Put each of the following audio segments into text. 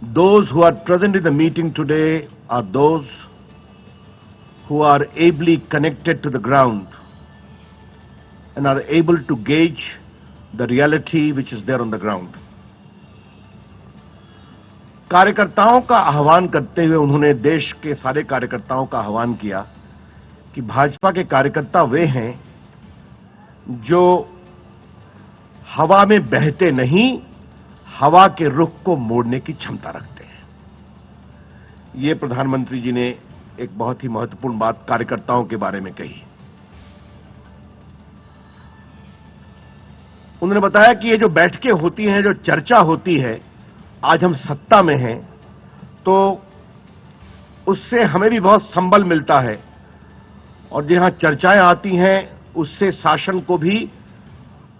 Those who are present in the meeting today are those who are ably connected to the ground and are able to gauge the reality which is there on the ground. कार्यकर्ताओं का आह्वान करते हुए उन्होंने देश के सारे कार्यकर्ताओं का आह्वान किया कि भाजपा के कार्यकर्ता वे हैं जो हवा में बहते नहीं, हवा के रुख को मोड़ने की क्षमता रखते हैं। ये प्रधानमंत्री जी ने एक बहुत ही महत्वपूर्ण बात कार्यकर्ताओं के बारे में कही। उन्होंने बताया कि ये जो बैठकें होती हैं, जो चर्चा होती है, आज हम सत्ता में हैं तो उससे हमें भी बहुत संबल मिलता है और जहां चर्चाएं आती हैं उससे शासन को भी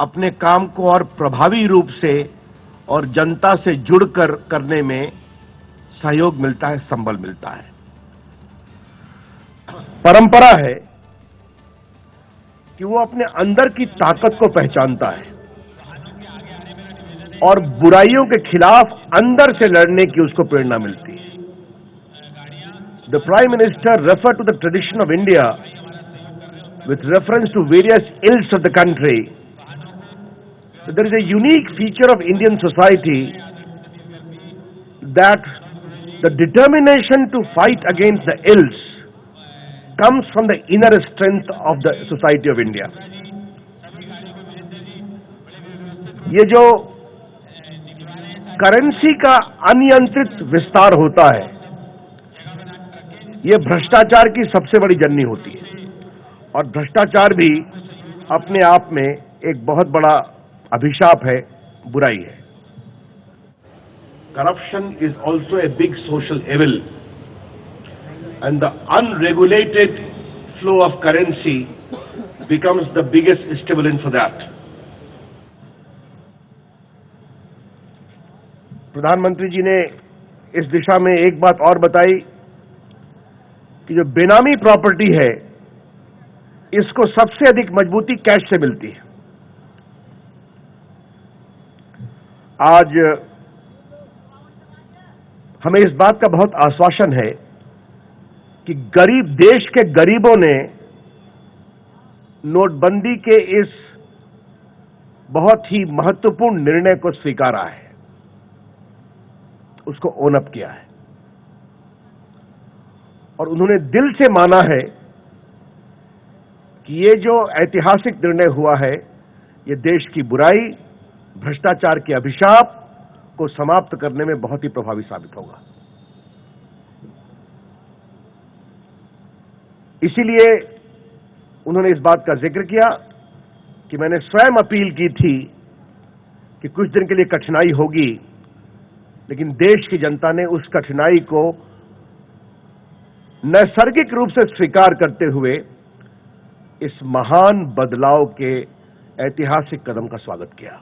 अपने काम को और प्रभावी रूप से और जनता से जुड़कर करने में सहयोग मिलता है, संबल मिलता है। परंपरा है कि वो अपने अंदर की ताकत को पहचानता है और बुराइयों के खिलाफ अंदर से लड़ने की उसको प्रेरणा मिलती है। The prime minister refer to the tradition of India with reference to various ills of the country. There is a unique feature of Indian society that the determination to fight against the ills comes from the inner strength of the society of India. ये जो currency का अनियंत्रित विस्तार होता है, ये भ्रष्टाचार की सबसे बड़ी जननी होती है और भ्रष्टाचार भी अपने आप में एक बहुत बड़ा अभिशाप है, बुराई है। Corruption is also a big social evil and the unregulated flow of currency becomes the biggest stimulant for that. प्रधानमंत्री जी ने इस दिशा में एक बात और बताई कि जो बेनामी प्रॉपर्टी है इसको सबसे अधिक मजबूती कैश से मिलती है। आज हमें इस बात का बहुत आश्वासन है कि गरीब देश के गरीबों ने नोटबंदी के इस बहुत ही महत्वपूर्ण निर्णय को स्वीकारा है, उसको ओन अप किया है और उन्होंने दिल से माना है कि ये जो ऐतिहासिक निर्णय हुआ है ये देश की बुराई, भ्रष्टाचार के अभिशाप को समाप्त करने में बहुत ही प्रभावी साबित होगा। इसीलिए उन्होंने इस बात का जिक्र किया कि मैंने स्वयं अपील की थी कि कुछ दिन के लिए कठिनाई होगी, लेकिन देश की जनता ने उस कठिनाई को नैसर्गिक रूप से स्वीकार करते हुए इस महान बदलाव के ऐतिहासिक कदम का स्वागत किया।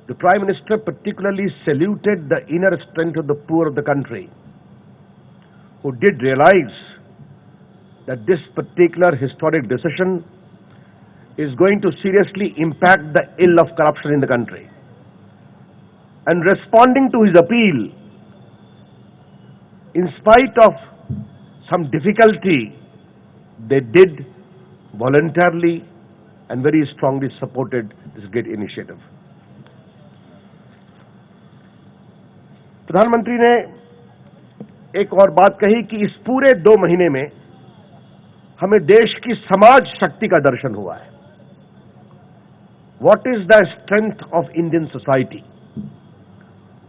The Prime Minister particularly saluted the inner strength of the poor of the country, who did realize that this particular historic decision is going to seriously impact the ill of corruption in the country. And responding to his appeal, in spite of some difficulty, they did voluntarily and very strongly supported this great initiative. प्रधानमंत्री ने एक और बात कही कि इस पूरे 2 महीने में हमें देश की समाज शक्ति का दर्शन हुआ है। What is the strength of Indian society?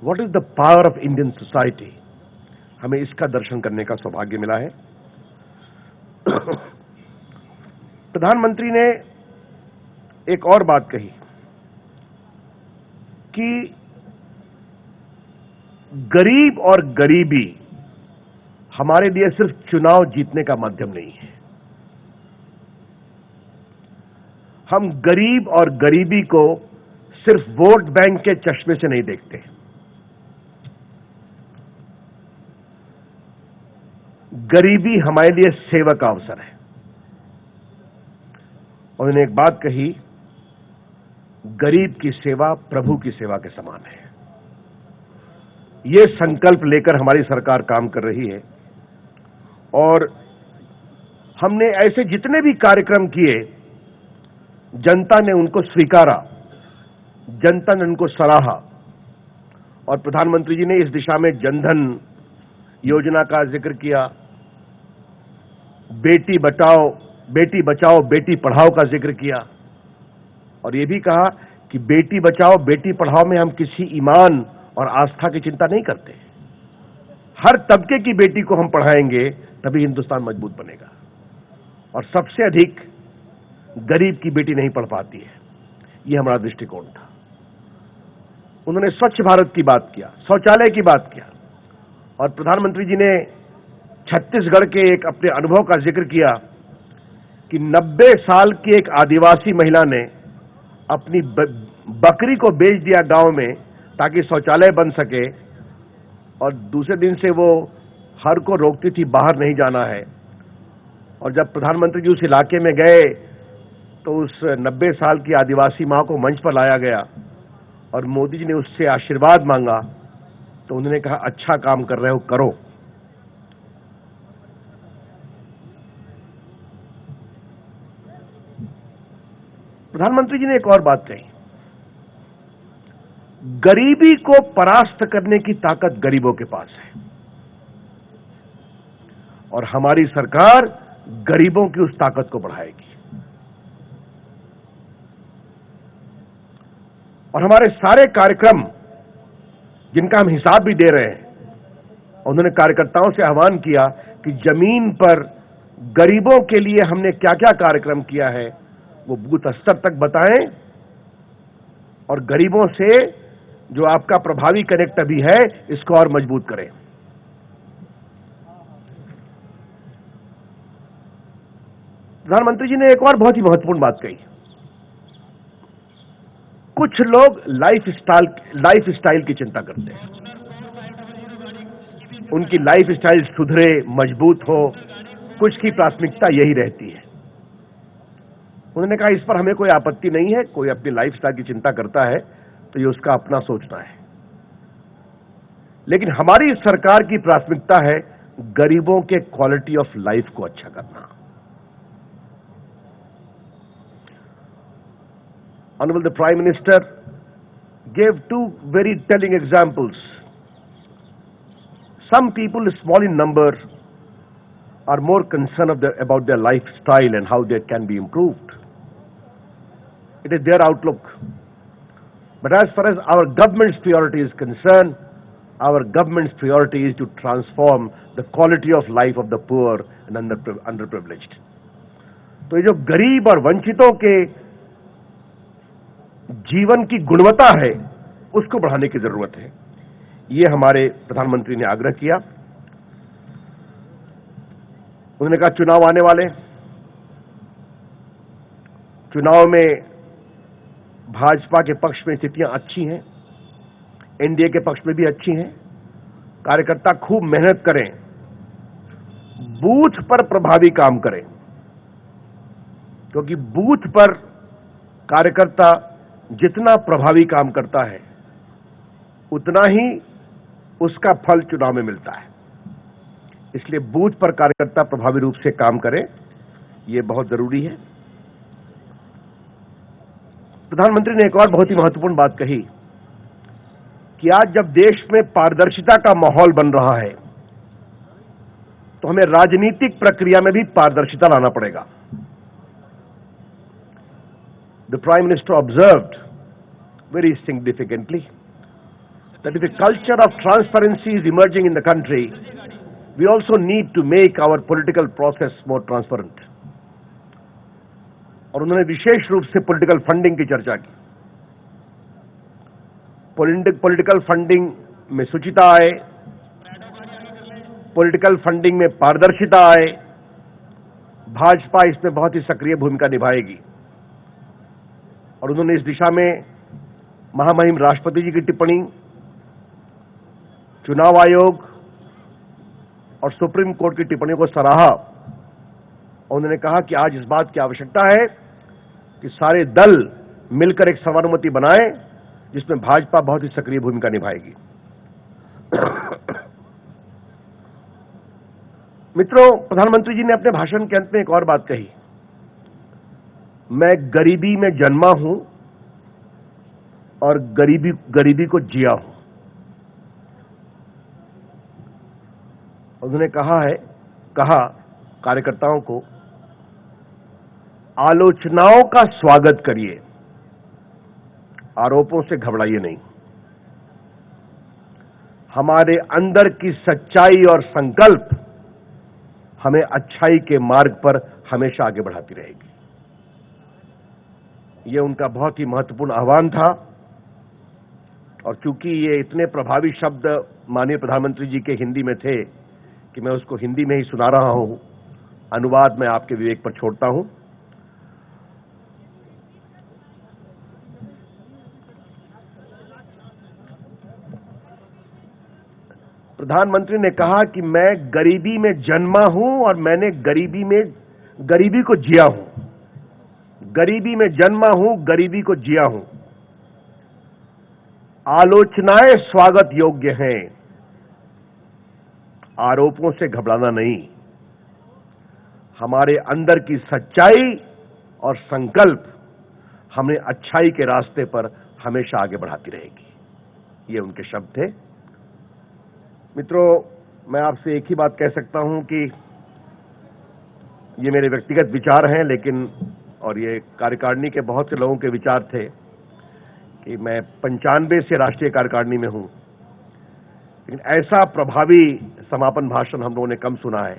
What is the power of Indian society? हमें इसका दर्शन करने का सौभाग्य मिला है। प्रधानमंत्री ने एक और बात कही कि गरीब और गरीबी हमारे लिए सिर्फ चुनाव जीतने का माध्यम नहीं है। हम गरीब और गरीबी को सिर्फ वोट बैंक के चश्मे से नहीं देखते। गरीबी हमारे लिए सेवा का अवसर है। उन्होंने एक बात कही, गरीब की सेवा प्रभु की सेवा के समान है। ये संकल्प लेकर हमारी सरकार काम कर रही है और हमने ऐसे जितने भी कार्यक्रम किए, जनता ने उनको स्वीकारा, जनता ने उनको सराहा और प्रधानमंत्री जी ने इस दिशा में जनधन योजना का जिक्र किया, बेटी बचाओ बेटी पढ़ाओ का जिक्र किया और ये भी कहा कि बेटी बचाओ बेटी पढ़ाओ में हम किसी ईमान और आस्था की चिंता नहीं करते। हर तबके की बेटी को हम पढ़ाएंगे तभी हिंदुस्तान मजबूत बनेगा और सबसे अधिक गरीब की बेटी नहीं पढ़ पाती है, ये हमारा दृष्टिकोण था। उन्होंने स्वच्छ भारत की बात किया, शौचालय की बात किया और प्रधानमंत्री जी ने छत्तीसगढ़ के एक अपने अनुभव का जिक्र किया कि 90 साल की एक आदिवासी महिला ने अपनी बकरी को बेच दिया गांव में ताकि शौचालय बन सके और दूसरे दिन से वो हर को रोकती थी बाहर नहीं जाना है। और जब प्रधानमंत्री जी उस इलाके में गए तो उस 90 साल की आदिवासी मां को मंच पर लाया गया और मोदी जी ने उससे आशीर्वाद मांगा तो उन्होंने कहा, अच्छा काम कर रहे हो, करो। प्रधानमंत्री जी ने एक और बात कही, गरीबी को परास्त करने की ताकत गरीबों के पास है और हमारी सरकार गरीबों की उस ताकत को बढ़ाएगी और हमारे सारे कार्यक्रम जिनका हम हिसाब भी दे रहे हैं, उन्होंने कार्यकर्ताओं से आह्वान किया कि जमीन पर गरीबों के लिए हमने क्या क्या कार्यक्रम किया है वो बूथ स्तर तक बताएं और गरीबों से जो आपका प्रभावी कनेक्ट अभी है इसको और मजबूत करें। प्रधानमंत्री जी ने एक और बहुत ही महत्वपूर्ण बात कही, कुछ लोग लाइफ स्टाइल की चिंता करते हैं, उनकी लाइफ स्टाइल सुधरे, मजबूत हो, कुछ की प्राथमिकता यही रहती है। उन्होंने कहा इस पर हमें कोई आपत्ति नहीं है, कोई अपनी लाइफ स्टाइल की चिंता करता है तो ये उसका अपना सोचना है, लेकिन हमारी सरकार की प्राथमिकता है गरीबों के क्वालिटी ऑफ लाइफ को अच्छा करना। Honorable the Prime Minister gave two very telling examples. Some people, small in number, are more concerned about their lifestyle and how they can be improved. It is their outlook. But as far as our government's priority is concerned, our government's priority is to transform the quality of life of the poor and underprivileged. तो ये जो गरीब और वंचितों के जीवन की गुणवत्ता है उसको बढ़ाने की जरूरत है, ये हमारे प्रधानमंत्री ने आग्रह किया। उन्होंने कहा चुनाव आने वाले, चुनाव में भाजपा के पक्ष में स्थितियां अच्छी हैं, एनडीए के पक्ष में भी अच्छी हैं। कार्यकर्ता खूब मेहनत करें, बूथ पर प्रभावी काम करें, क्योंकि बूथ पर कार्यकर्ता जितना प्रभावी काम करता है उतना ही उसका फल चुनाव में मिलता है। इसलिए बूथ पर कार्यकर्ता प्रभावी रूप से काम करें, यह बहुत जरूरी है। प्रधानमंत्री ने एक और बहुत ही महत्वपूर्ण बात कही कि आज जब देश में पारदर्शिता का माहौल बन रहा है तो हमें राजनीतिक प्रक्रिया में भी पारदर्शिता लाना पड़ेगा। The Prime Minister observed very significantly that if a culture of transparency is emerging in the country, we also need to make our political process more transparent. और उन्होंने विशेष रूप से पॉलिटिकल फंडिंग की चर्चा की। पॉलिटिकल फंडिंग में शुचिता आए, पॉलिटिकल फंडिंग में पारदर्शिता आए। भाजपा इसमें बहुत ही सक्रिय भूमिका निभाएगी और उन्होंने इस दिशा में महामहिम राष्ट्रपति जी की टिप्पणी, चुनाव आयोग और सुप्रीम कोर्ट की टिप्पणियों को सराहा। उन्होंने कहा कि आज इस बात की आवश्यकता है कि सारे दल मिलकर एक सर्वानुमति बनाएं जिसमें भाजपा बहुत ही सक्रिय भूमिका निभाएगी। मित्रों, प्रधानमंत्री जी ने अपने भाषण के अंत में एक और बात कही, मैं गरीबी में जन्मा हूं और गरीबी को जिया हूं। उन्होंने कहा कार्यकर्ताओं को, आलोचनाओं का स्वागत करिए, आरोपों से घबराइए नहीं। हमारे अंदर की सच्चाई और संकल्प हमें अच्छाई के मार्ग पर हमेशा आगे बढ़ाती रहेगी। यह उनका बहुत ही महत्वपूर्ण आह्वान था, और चूंकि ये इतने प्रभावी शब्द माननीय प्रधानमंत्री जी के हिंदी में थे कि मैं उसको हिंदी में ही सुना रहा हूं, अनुवाद मैं आपके विवेक पर छोड़ता हूं। प्रधानमंत्री ने कहा कि मैं गरीबी में जन्मा हूं और मैंने गरीबी को जिया हूं। गरीबी में जन्मा हूं, गरीबी को जिया हूं। आलोचनाएं स्वागत योग्य हैं, आरोपों से घबराना नहीं। हमारे अंदर की सच्चाई और संकल्प हमें अच्छाई के रास्ते पर हमेशा आगे बढ़ाती रहेगी। ये उनके शब्द थे। मित्रों, मैं आपसे एक ही बात कह सकता हूं कि ये मेरे व्यक्तिगत विचार हैं, लेकिन और ये कार्यकारिणी के बहुत से लोगों के विचार थे कि मैं 95 से राष्ट्रीय कार्यकारिणी में हूं, लेकिन ऐसा प्रभावी समापन भाषण हम लोगों ने कम सुना है।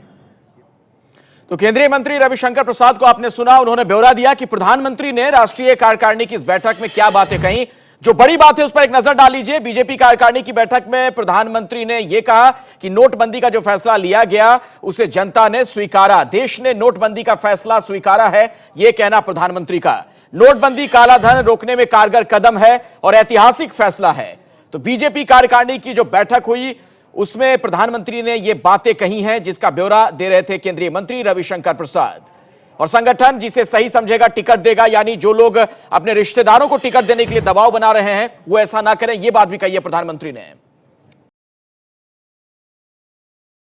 तो केंद्रीय मंत्री रविशंकर प्रसाद को आपने सुना, उन्होंने ब्यौरा दिया कि प्रधानमंत्री ने राष्ट्रीय कार्यकारिणी की इस बैठक में क्या बातें कही। जो बड़ी बात है उस पर एक नजर डाल लीजिए। बीजेपी कार्यकारिणी की बैठक में प्रधानमंत्री ने यह कहा कि नोटबंदी का जो फैसला लिया गया उसे जनता ने स्वीकारा, देश ने नोटबंदी का फैसला स्वीकारा है, यह कहना प्रधानमंत्री का। नोटबंदी काला धन रोकने में कारगर कदम है और ऐतिहासिक फैसला है। तो बीजेपी कार्यकारिणी की जो बैठक हुई उसमें प्रधानमंत्री ने यह बातें कही हैं, जिसका ब्यौरा दे रहे थे केंद्रीय मंत्री रविशंकर प्रसाद। और संगठन जिसे सही समझेगा टिकट देगा, यानी जो लोग अपने रिश्तेदारों को टिकट देने के लिए दबाव बना रहे हैं वो ऐसा ना करें, यह बात भी कही है प्रधानमंत्री ने।